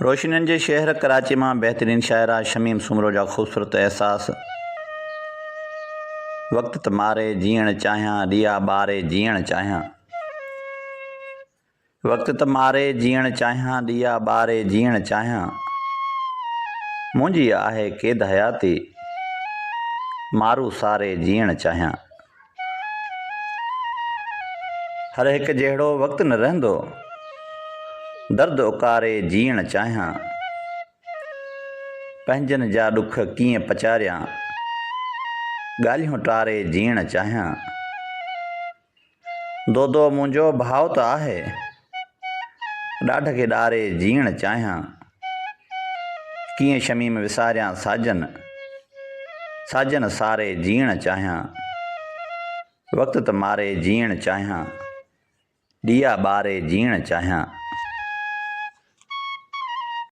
रोशनियुनि जे शहर कराची मां बहितरीन शाइरा शमीम सुमरो जा ख़ूबसूरत एहसास। वक़्त त मारे जीअण चाहियां, ॾिया ॿारे जीअण चाहियां। वक़्त त मारे जीअण चाहियां, ॾिया ॿारे जीअण चाहियां। मुंहिंजी आहे क़ैद हयाती, मारू सारे जीअण चाहियां। हर हिकु जहिड़ो वक़्तु न रहंदो, दर्द उकारे जीअण चाहियां। पंहिंजनि जा ॾुख कीअं पचारियां, ॻाल्हियूं टारे जीअण चाहियां। दोदो मुंहिंजो भाव त आहे, ॾाढ खे ॾारे जीअण चाहियां। कीअं शमीम विसारियां साजन, साजन सारे जीअण चाहियां। वक़्त त मारे जीअण चाहियां, ॾिया ॿारे जीअण चाहियां।